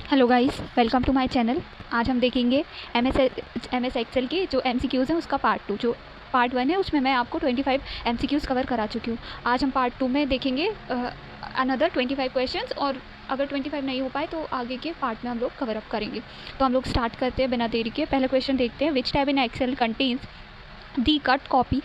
Hello guys, welcome to my channel. आज हम देखेंगे एम एस एक्सेल के जो MCQs हैं उसका पार्ट 2। जो पार्ट 1 है उसमें मैं आपको 25 MCQs कवर करा चुकी हूँ। आज हम पार्ट 2 में देखेंगे अनदर 25 क्वेश्चंस, और अगर 25 नहीं हो पाए तो आगे के पार्ट में हम लोग कवर अप करेंगे। तो हम लोग स्टार्ट करते हैं बिना देरी के। पहला क्वेश्चन देखते हैं, which tab in Excel contains the cut copy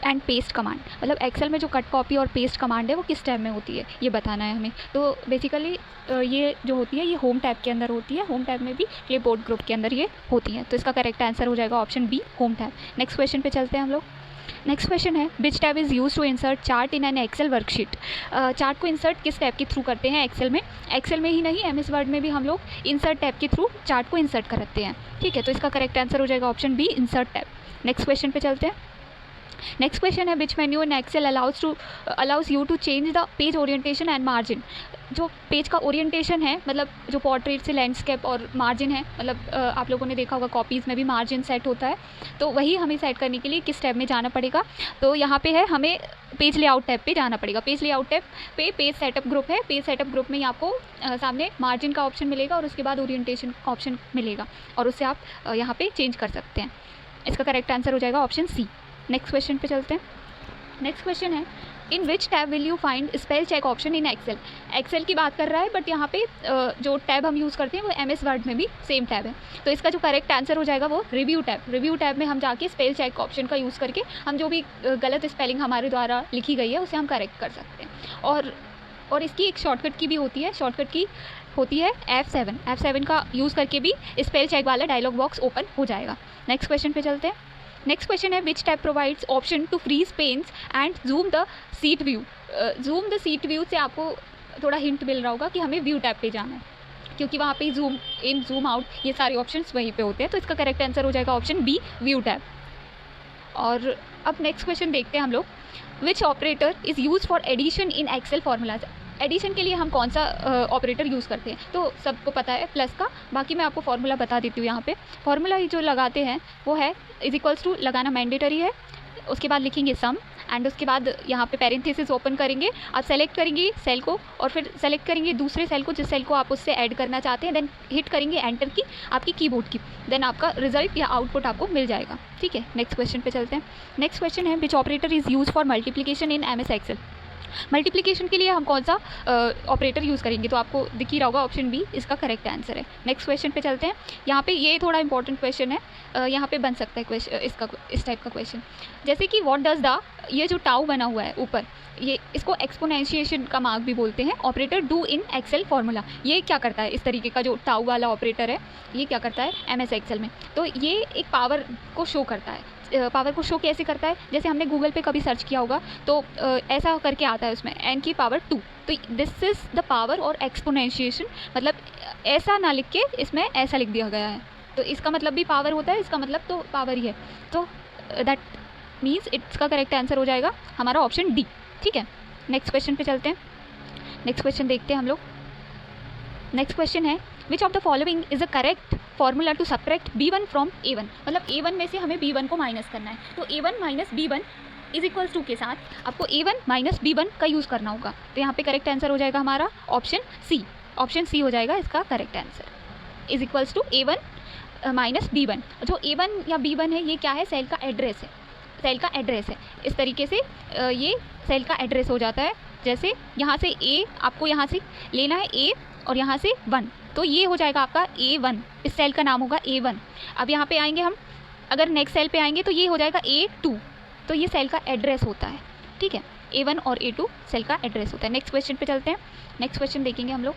and paste command. मतलब एक्सेल में जो कट कॉपी और पेस्ट कमांड है वो किस टैब में होती है ये बताना है हमें। तो बेसिकली ये जो होती है ये होम टैब के अंदर होती है। होम टैब में भी क्लिपबोर्ड ग्रुप के अंदर ये होती है। तो इसका करेक्ट आंसर हो जाएगा option B, home tab. Next question पे चलते हैं हम लोग। नेक्स्ट क्वेश्चन है, which tab is use to insert chart in an Excel worksheet. Chart को इंसर्ट किस टैब के थ्रू करते हैं एक्सेल में? एक्सेल में ही नहीं, MS वर्ड में भी हम लोग इंसर्ट टैब के थ्रू चार्ट को इंसर्ट करते हैं। ठीक है, तो इसका करेक्ट आंसर हो जाएगा option B, insert tab. Next question पे चलते हैं। नेक्स्ट क्वेश्चन है, which menu in Excel allows you to change the page orientation and margin. जो पेज का ओरिएंटेशन है, मतलब जो पोर्ट्रेट से लैंडस्केप, और मार्जिन है, मतलब आप लोगों ने देखा होगा कॉपीज़ में भी मार्जिन सेट होता है। तो वही हमें सेट करने के लिए किस टैब में जाना पड़ेगा? तो यहाँ पे है, हमें पेज लेआउट टैब पे जाना पड़ेगा। पेज लेआउट टैब पे पेज सेटअप ग्रुप है। पेज सेटअप ग्रुप में आपको सामने मार्जिन का ऑप्शन मिलेगा और उसके बाद ओरिएंटेशन का ऑप्शन मिलेगा, और उससे आप यहाँ पे चेंज कर सकते हैं। इसका करेक्ट आंसर हो जाएगा ऑप्शन सी। नेक्स्ट क्वेश्चन पे चलते हैं। नेक्स्ट क्वेश्चन है, in which tab will you find spell check option in Excel. Excel की बात कर रहा है, बट यहाँ पे जो टैब हम यूज़ करते हैं वो MS वर्ड में भी सेम टैब है। तो इसका जो करेक्ट आंसर हो जाएगा वो रिव्यू टैब। रिव्यू टैब में हम जाके स्पेल चेक ऑप्शन का यूज़ करके हम जो भी गलत स्पेलिंग हमारे द्वारा लिखी गई है उसे हम करेक्ट कर सकते हैं। और इसकी एक शॉर्टकट की भी होती है। शॉर्टकट की होती है F7। F7 का यूज़ करके भी स्पेल चेक वाला डायलॉग बॉक्स ओपन हो जाएगा। नेक्स्ट क्वेश्चन पे चलते हैं। नेक्स्ट क्वेश्चन है, which tab provides option to freeze panes and zoom the sheet view. Zoom the sheet view से आपको थोड़ा हिंट मिल रहा होगा कि हमें व्यू टैब पे जाना है, क्योंकि वहाँ पे जूम इन, जूम आउट, ये सारे ऑप्शंस वहीं पे होते हैं। तो इसका करेक्ट आंसर हो जाएगा ऑप्शन बी, व्यू टैब। और अब नेक्स्ट क्वेश्चन देखते हैं हम लोग, which operator is use for addition in Excel formulas. Addition के लिए हम कौन सा ऑपरेटर यूज़ करते हैं? तो सबको पता है प्लस का। बाकी मैं आपको फार्मूला बता देती हूँ। यहाँ पे फार्मूला जो लगाते हैं वो है इज इक्वल्स टू, लगाना मैंडेटरी है। उसके बाद लिखेंगे सम, एंड उसके बाद यहाँ पे पैरेंथेसिस ओपन करेंगे। आप सेलेक्ट करेंगे सेल को, और फिर सेलेक्ट करेंगे दूसरे सेल को जिस सेल को आप उससे ऐड करना चाहते हैं। देन हिट करेंगे एंटर की, आपकी कीबोर्ड की। देन आपका रिजल्ट या आउटपुट आपको मिल जाएगा। ठीक है, नेक्स्ट क्वेश्चन पे चलते हैं। नेक्स्ट क्वेश्चन है, which operator is use for multiplication in MS Excel. Multiplication के लिए हम कौन सा ऑपरेटर यूज़ करेंगे? तो आपको दिख ही रहा होगा ऑप्शन बी इसका करेक्ट आंसर है। नेक्स्ट क्वेश्चन पे चलते हैं। यहाँ पे ये थोड़ा इंपॉर्टेंट क्वेश्चन है, यहाँ पे बन सकता है क्वेश्चन इसका, इस टाइप का क्वेश्चन, जैसे कि व्हाट डज द, ये जो टाउ बना हुआ है ऊपर, ये इसको एक्सपोनेंशिएशन का मार्क भी बोलते हैं, operator do in Excel formula. ये क्या करता है? इस तरीके का जो टाउ वाला ऑपरेटर है ये क्या करता है MS एक्सेल में? तो ये एक पावर को शो करता है। पावर को शो कैसे करता है? जैसे हमने गूगल पे कभी सर्च किया होगा तो ऐसा करके आता है उसमें n की पावर 2। तो दिस इज़ द पावर और एक्सपोनेंशिएशन, मतलब ऐसा ना लिख के इसमें ऐसा लिख दिया गया है। तो इसका मतलब भी पावर होता है, इसका मतलब तो पावर ही है। तो दैट मीन्स इसका करेक्ट आंसर हो जाएगा हमारा ऑप्शन डी। ठीक है, नेक्स्ट क्वेश्चन पे चलते हैं। नेक्स्ट क्वेश्चन देखते हैं हम लोग। नेक्स्ट क्वेश्चन है, which of the following is a correct formula to subtract B1 from A1। मतलब A1 में से हमें B1 को माइनस करना है। तो A1 minus B1 is equals to के साथ आपको A1 माइनस B1 का यूज़ करना होगा। तो यहाँ पे करेक्ट आंसर हो जाएगा हमारा ऑप्शन सी। ऑप्शन सी हो जाएगा इसका correct answer, is equals to A1 minus B1। जो A1 या B1 है ये क्या है? सेल का एड्रेस है। सेल का एड्रेस है। इस तरीके से ये सेल का एड्रेस हो जाता है। जैसे यहाँ से A, आपको यहाँ से लेना है A, और यहाँ से 1, तो ये हो जाएगा आपका A1। इस सेल का नाम होगा A1। अब यहाँ पे आएंगे हम, अगर नेक्स्ट सेल पे आएंगे तो ये हो जाएगा A2। तो ये सेल का एड्रेस होता है। ठीक है, A1 और A2 सेल का एड्रेस होता है। नेक्स्ट क्वेश्चन पे चलते हैं। नेक्स्ट क्वेश्चन देखेंगे हम लोग।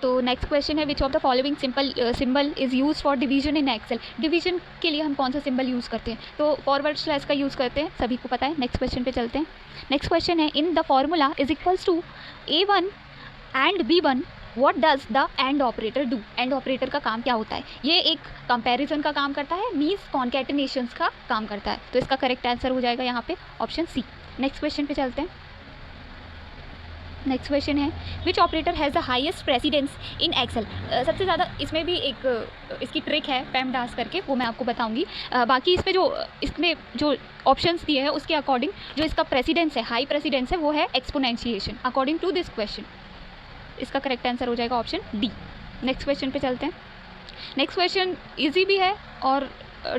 तो नेक्स्ट क्वेश्चन है, which of the following symbol is use for division in Excel. Division के लिए हम कौन सा सिंबल यूज़ करते हैं? तो फॉरवर्ड स्लैश का यूज़ करते हैं, सभी को पता है। नेक्स्ट क्वेश्चन पे चलते हैं। नेक्स्ट क्वेश्चन है, in the formula is equals to A1 and B1 what does the and operator do. And operator का काम क्या होता है? ये एक कंपैरिजन का काम करता है, मीन्स कॉन्कैटिनेशंस का काम करता है। तो इसका करेक्ट आंसर हो जाएगा यहाँ पे ऑप्शन सी। नेक्स्ट क्वेश्चन पे चलते हैं। नेक्स्ट क्वेश्चन है, which operator has the highest precedence in Excel. सबसे ज़्यादा इसमें भी एक इसकी ट्रिक है पेमडास करके, वो मैं आपको बताऊंगी। बाकी इसमें जो ऑप्शंस दिए हैं उसके अकॉर्डिंग जो इसका प्रेसिडेंस है, हाई प्रेसिडेंस है, वो है exponentiation according to this question. इसका करेक्ट आंसर हो जाएगा ऑप्शन डी। नेक्स्ट क्वेश्चन पे चलते हैं। नेक्स्ट क्वेश्चन ईजी भी है और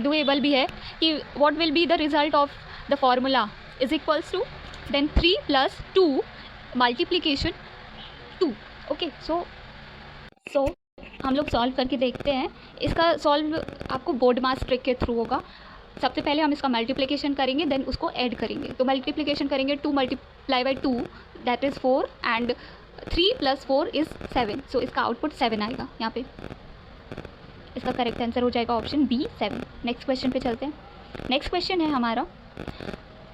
डूएबल भी है कि what will be the result of the formula is equals to then 3 + 2 multiplication 2। Okay, so हम लोग सॉल्व करके देखते हैं। इसका सॉल्व आपको बोर्ड मास ट्रिक के थ्रू होगा। सबसे पहले हम इसका मल्टीप्लिकेशन करेंगे, देन उसको ऐड करेंगे। तो मल्टीप्लिकेशन करेंगे 2 × 2 दैट इज़ 4 एंड 3 + 4 इज़ 7। सो इसका आउटपुट 7 आएगा। यहाँ पे इसका करेक्ट आंसर हो जाएगा ऑप्शन बी 7। नेक्स्ट क्वेश्चन पे चलते हैं। नेक्स्ट क्वेश्चन है हमारा,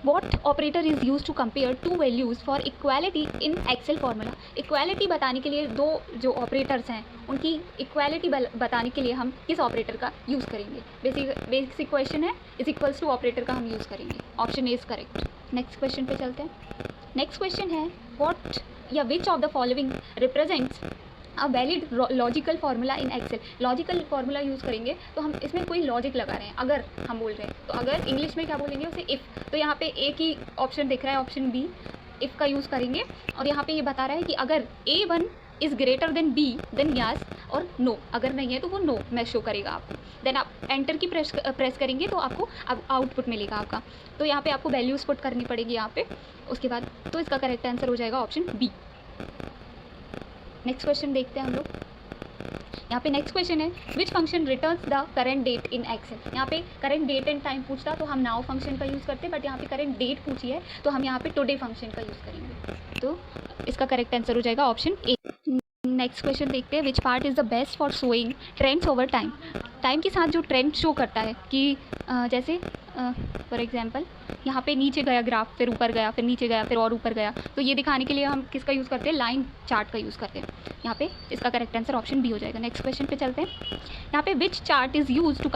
What operator is used to compare two values for equality in Excel formula? Equality बताने के लिए दो जो ऑपरेटर्स हैं उनकी इक्वालिटी बताने के लिए हम किस ऑपरेटर का यूज़ करेंगे? बेसिक क्वेश्चन है, इज इक्वल्स टू ऑपरेटर का हम यूज़ करेंगे। Option A is correct. Next question पे चलते हैं। नेक्स्ट क्वेश्चन है, व्हाट या which of the following represents a valid logical formula in Excel. Logical formula use करेंगे तो हम इसमें कोई लॉजिक लगा रहे हैं। अगर हम बोल रहे हैं तो अगर इंग्लिश में क्या बोलेंगे उसे इफ़। तो यहाँ पे एक ही ऑप्शन दिख रहा है, ऑप्शन बी, इफ़ का यूज़ करेंगे। और यहाँ पे ये बता रहा है कि अगर A1 is greater than B then yes और नो। अगर नहीं है तो वो नो में शो करेगा आपको। देन आप एंटर की प्रेस करेंगे तो आपको आउटपुट मिलेगा आपका। तो यहाँ पे आपको वैल्यूज़ पुट करनी पड़ेगी यहाँ पे। उसके बाद तो इसका करेक्ट आंसर हो जाएगा ऑप्शन बी। नेक्स्ट क्वेश्चन देखते हैं हम लोग। यहाँ पे नेक्स्ट क्वेश्चन है, which function returns the current date in Excel. यहाँ पे करेंट डेट एंड टाइम पूछता तो हम नाउ फंक्शन का यूज़ करते, बट यहाँ पे करेंट डेट पूछी है तो हम यहाँ पे टुडे फंक्शन का यूज़ करेंगे। तो इसका करेक्ट आंसर हो जाएगा ऑप्शन ए। नेक्स्ट क्वेश्चन देखते हैं, which part is the best for showing trends over time. Time के साथ जो ट्रेंड शो करता है कि जैसे फॉर एग्जांपल यहाँ पे नीचे गया ग्राफ, फिर ऊपर गया, फिर नीचे गया, फिर और ऊपर गया, तो ये दिखाने के लिए हम किसका यूज़ करते हैं? लाइन चार्ट का यूज़ करते हैं। यहाँ पे इसका करेक्ट आंसर ऑप्शन बी हो जाएगा। नेक्स्ट क्वेश्चन पे चलते हैं। यहाँ पे which chart is use to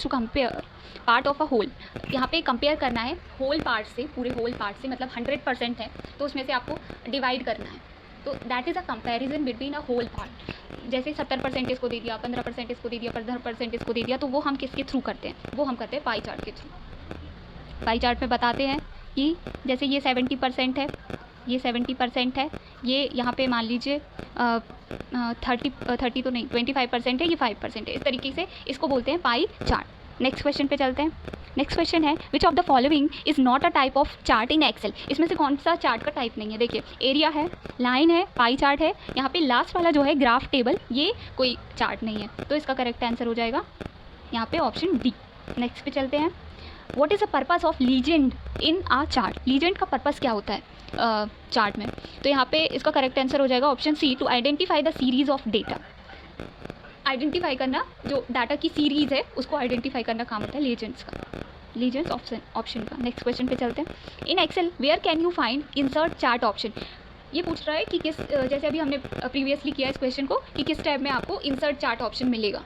compare part of a whole. यहाँ पे कंपेयर करना है होल पार्ट से, पूरे होल पार्ट से, मतलब 100% है तो उसमें से आपको डिवाइड करना है। तो that is a comparison between a whole part. जैसे 70% इसको दे दिया, 15% इसको दे दिया, 15% इसको दे दिया, तो वो हम किसके थ्रू करते हैं? वो हम करते हैं पाई चार्ट के थ्रू। पाई चार्ट में बताते हैं कि जैसे ये 70% है, ये 70% है, ये यहाँ पे मान लीजिए 30 तो नहीं, 25% है, ये 5% है। इस तरीके से इसको बोलते हैं पाई चार्ट। नेक्स्ट क्वेश्चन पे चलते हैं। नेक्स्ट क्वेश्चन है, which of the following is not a type of chart in Excel. इसमें से कौन सा चार्ट का टाइप नहीं है? देखिए, एरिया है, लाइन है, पाई चार्ट है, यहाँ पे लास्ट वाला जो है ग्राफ टेबल, ये कोई चार्ट नहीं है। तो इसका करेक्ट आंसर हो जाएगा यहाँ पे ऑप्शन डी। नेक्स्ट पे चलते हैं, what is the purpose of legend in a chart. Legend का पर्पस क्या होता है चार्ट में? तो यहाँ पे इसका करेक्ट आंसर हो जाएगा option C, to identify the series of data. Identify करना, जो डाटा की सीरीज़ है उसको आइडेंटिफाई करना काम होता है लीजेंड्स का, लीजेंड्स ऑप्शन का। नेक्स्ट क्वेश्चन पे चलते हैं। In Excel where can you find insert chart option. ये पूछ रहा है कि किस, जैसे अभी हमने प्रीवियसली किया इस क्वेश्चन को, कि किस टैब में आपको इंसर्ट चार्ट ऑप्शन मिलेगा।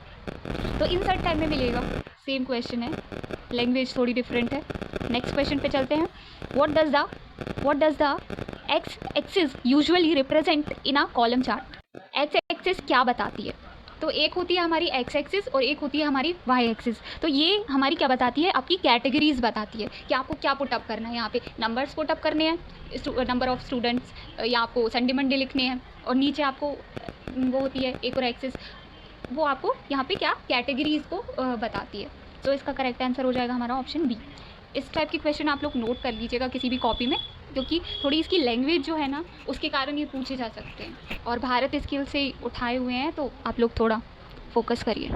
तो इंसर्ट टैब में मिलेगा। सेम क्वेश्चन है, लैंग्वेज थोड़ी डिफरेंट है। नेक्स्ट क्वेश्चन पे चलते हैं। What does the x axis usually represent in a column chart. X axis क्या बताती है? तो एक होती है हमारी एक्स एक्सिस और एक होती है हमारी वाई एक्सिस। तो ये हमारी क्या बताती है? आपकी कैटेगरीज बताती है कि आपको क्या पुटअप करना है। यहाँ पे नंबर्स पुटअप करने हैं, नंबर ऑफ स्टूडेंट्स, या आपको संडे मंडे लिखने हैं, और नीचे आपको वो होती है एक और एक्सिस, वो आपको यहाँ पे क्या कैटेगरीज को बताती है। तो इसका करेक्ट आंसर हो जाएगा हमारा ऑप्शन बी। इस टाइप के क्वेश्चन आप लोग नोट कर लीजिएगा किसी भी कॉपी में, क्योंकि थोड़ी इसकी लैंग्वेज जो है ना उसके कारण ये पूछे जा सकते हैं, और भारत स्किल से उठाए हुए हैं, तो आप लोग थोड़ा फोकस करिए।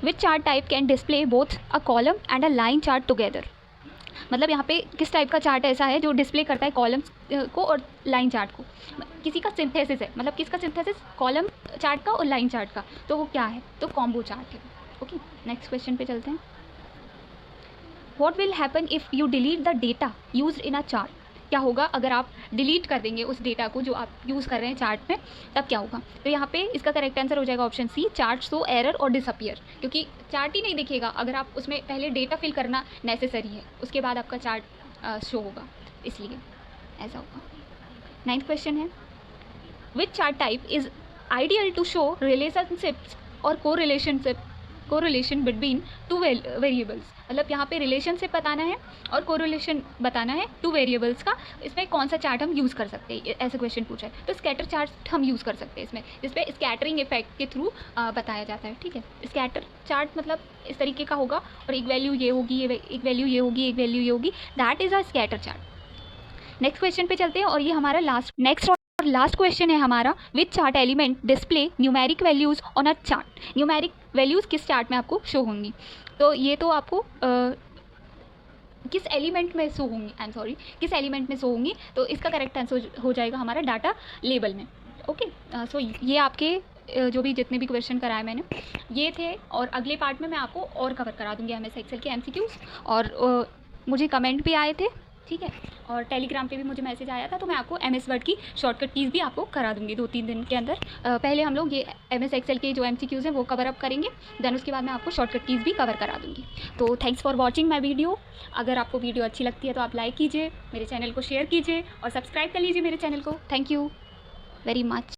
Which chart type can display both a column and a line chart together. मतलब यहाँ पे किस टाइप का चार्ट ऐसा है जो डिस्प्ले करता है कॉलम्स को और लाइन चार्ट को। किसी का सिंथेसिस है, मतलब किसका सिंथेसिस? कॉलम चार्ट का और लाइन चार्ट का। तो वो क्या है? तो कॉम्बो चार्ट है। ओके, नेक्स्ट क्वेश्चन पे चलते हैं। What will happen if you delete the data used in a chart? क्या होगा अगर आप डिलीट कर देंगे उस डेटा को जो आप यूज़ कर रहे हैं चार्ट में, तब क्या होगा? तो यहाँ पे इसका करेक्ट आंसर हो जाएगा option C, chart show error और डिसअपियर। क्योंकि चार्ट ही नहीं दिखेगा अगर आप उसमें पहले डेटा फिल करना नेसेसरी है, उसके बाद आपका चार्ट शो होगा, इसलिए ऐसा होगा। 9th क्वेश्चन है, which chart type is ideal to show relationships और को relationship correlation between two variables, मतलब यहाँ पे रिलेशनशिप बताना है और कोरिलेशन बताना है टू वेरिएबल्स का। इसमें कौन सा चार्ट हम यूज़ कर सकते हैं, ऐसे क्वेश्चन पूछा है तो स्कैटर चार्ट हम यूज़ कर सकते हैं इसमें, जिसपे स्कैटरिंग इफेक्ट के थ्रू बताया जाता है। ठीक है, स्कैटर चार्ट मतलब इस तरीके का होगा और एक वैल्यू ये होगी, एक वैल्यू ये होगी, एक वैल्यू ये होगी, that is a scatter chart. Next question पे चलते हैं और ये हमारा लास्ट क्वेश्चन है हमारा, which chart element display numeric values on a chart. Numeric values किस चार्ट में आपको शो होंगी, तो ये तो आपको किस एलिमेंट में शो होंगी, किस एलिमेंट में शो होंगी, तो इसका करेक्ट आंसर हो जाएगा हमारा डाटा लेबल में। ओके, सो ये आपके जो भी जितने भी क्वेश्चन कराए मैंने ये थे, और अगले पार्ट में मैं आपको और कवर करा दूँगी MS एक्सेल के MCQs। और मुझे कमेंट भी आए थे, ठीक है, और टेलीग्राम पे भी मुझे मैसेज आया था, तो मैं आपको MS वर्ड की शॉर्टकट कीज़ भी आपको करा दूँगी 2-3 दिन के अंदर। पहले हम लोग ये MS एक्सेल के जो MCQs हैं वो कवर अप करेंगे, देन उसके बाद मैं आपको शॉर्टकट कीज़ भी कवर करा दूँगी। तो thanks for watching my video. अगर आपको वीडियो अच्छी लगती है तो आप लाइक कीजिए, मेरे चैनल को शेयर कीजिए और सब्सक्राइब कर लीजिए मेरे चैनल को। Thank you very much.